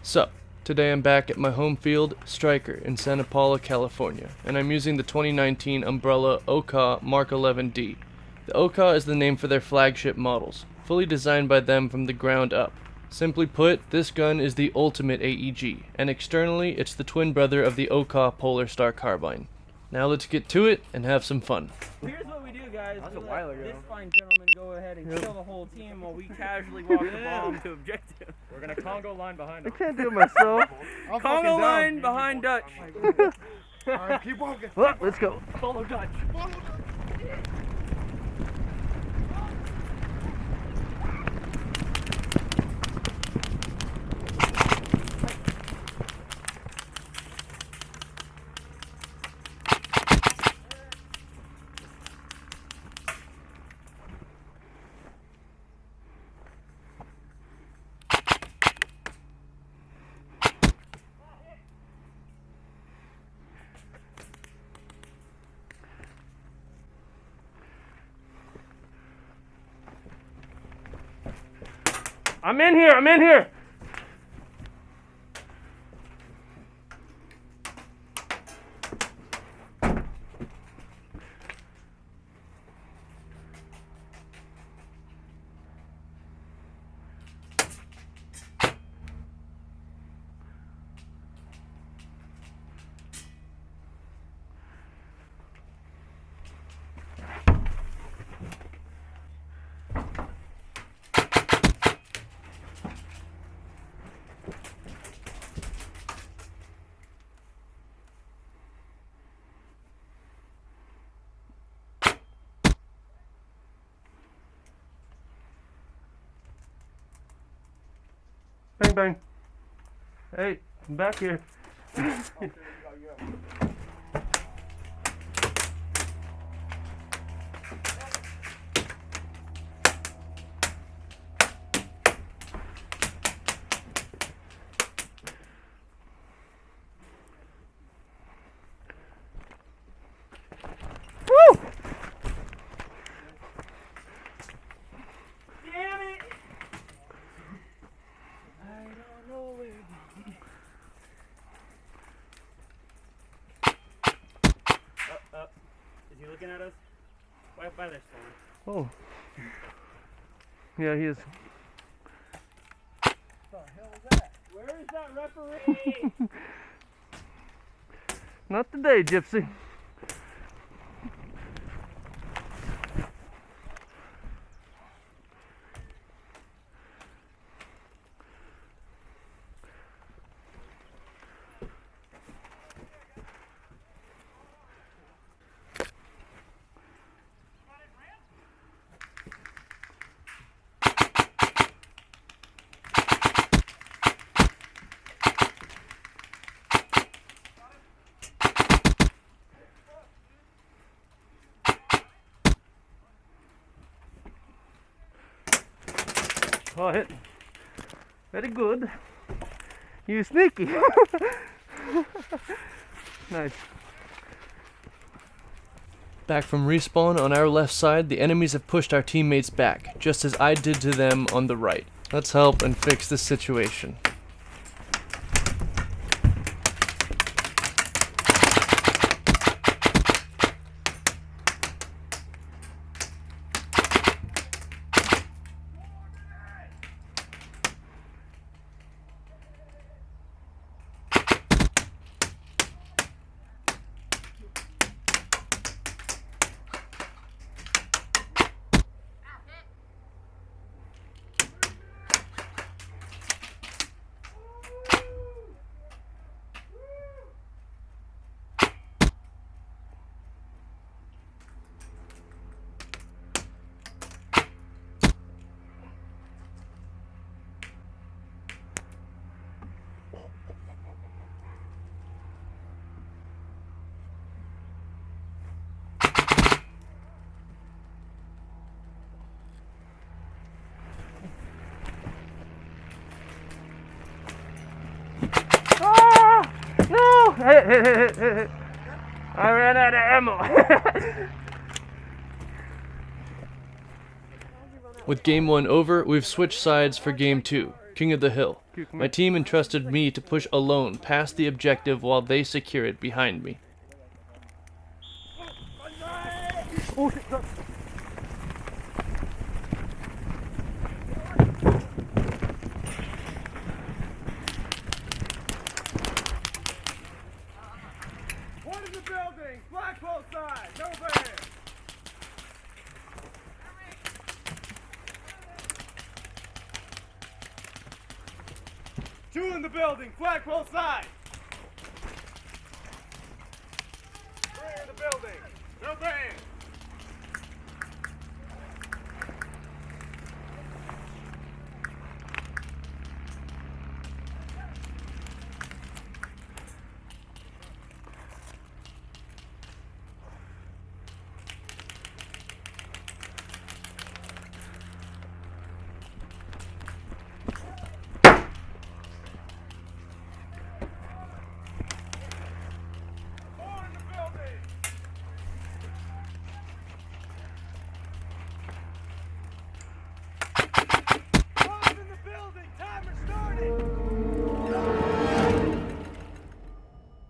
Sup, today I'm back at my home field, Stryker, in Santa Paula, California, and I'm using the 2019 Umbrella OCA Mark 11D. The OCA is the name for their flagship models, fully designed by them from the ground up. Simply put, this gun is the ultimate AEG, and externally it's the twin brother of the OCA Polar Star Carbine. Now let's get to it and have some fun. Here's what we do, guys. That's We a while let ago. this fine gentleman go ahead and kill the whole team while we casually walk the bomb to objective. We're gonna Congo line behind I him. can't do it myself. Congo line behind Dutch. Alright, keep walking. Well, let's go. Follow Dutch. I'm in here. I'm in here. Bang, bang. Hey, I'm back here. Woo! Damn it! I don't know where. Is he looking at us? Why by this phone? Oh. Yeah, he is. What the hell is that? Where is that referee? Not today, Gypsy. Oh, hit. Very good. You sneaky. Nice. Back from respawn on our left side, the enemies have pushed our teammates back, just as I did to them on the right. Let's help and fix this situation. No! Hey. I ran out of ammo. With Game 1 over, we've switched sides for Game 2, King of the Hill. My team entrusted me to push alone past the objective while they secure it behind me. Oh, shit, no. One in the building, flagpole side, no van. Two in the building, flagpole side. Three in the building, no van.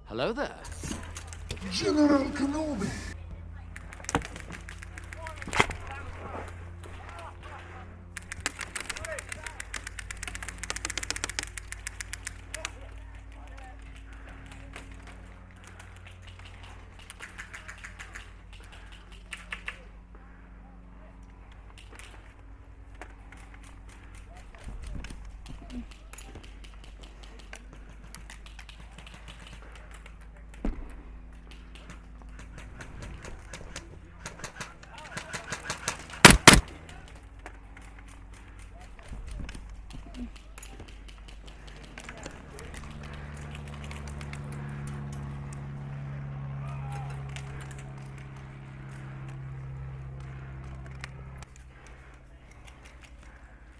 Hello there. General Kenobi.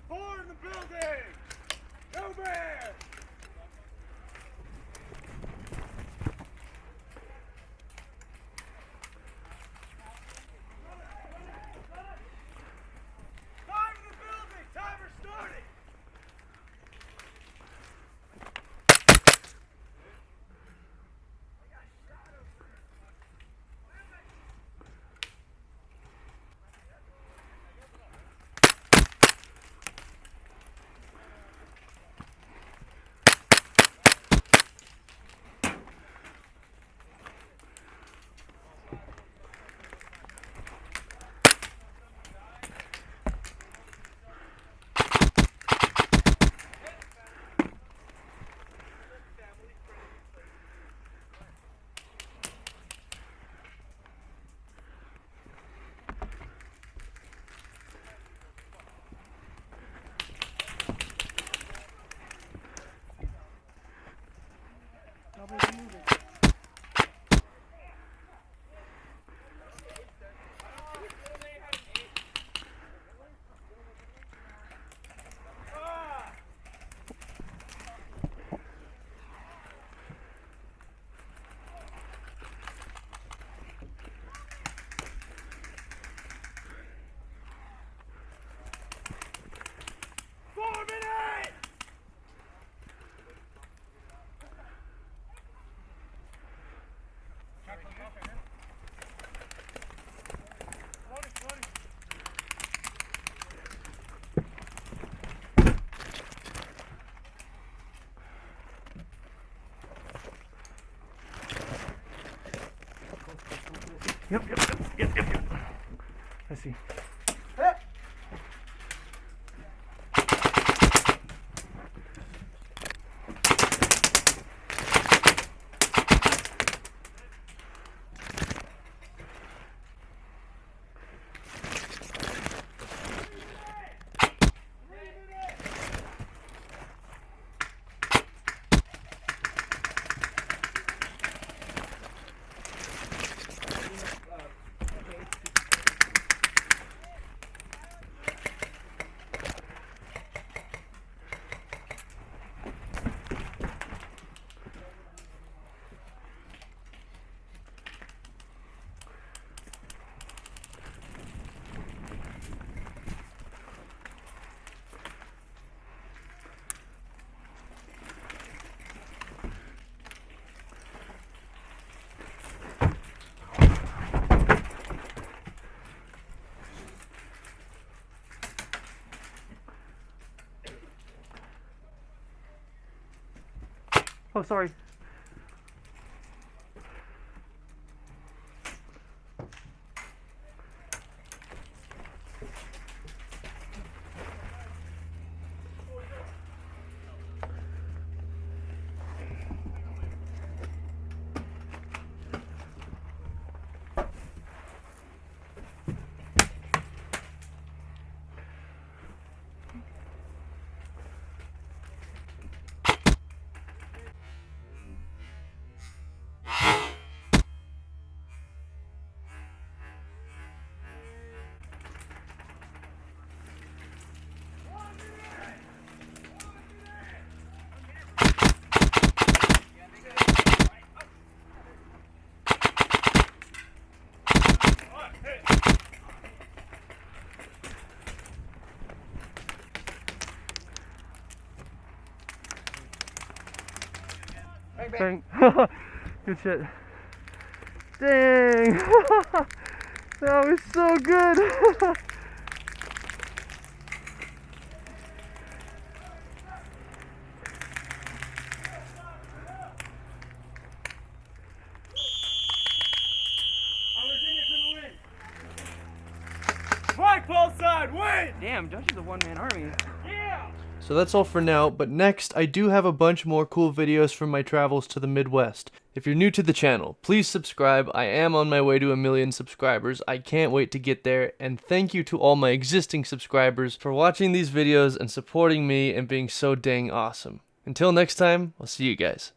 Four in the building! No van! Five in the building! Timer starting! Yep. I see. Oh, sorry. Bang. Good shit. Dang. That was so good. Flag pole side, win! Damn, Josh is a one-man army. Yeah! So that's all for now, but next I do have a bunch more cool videos from my travels to the Midwest. If you're new to the channel, please subscribe. I am on my way to 1 million subscribers. I can't wait to get there, and thank you to all my existing subscribers for watching these videos and supporting me and being so dang awesome. Until next time, I'll see you guys.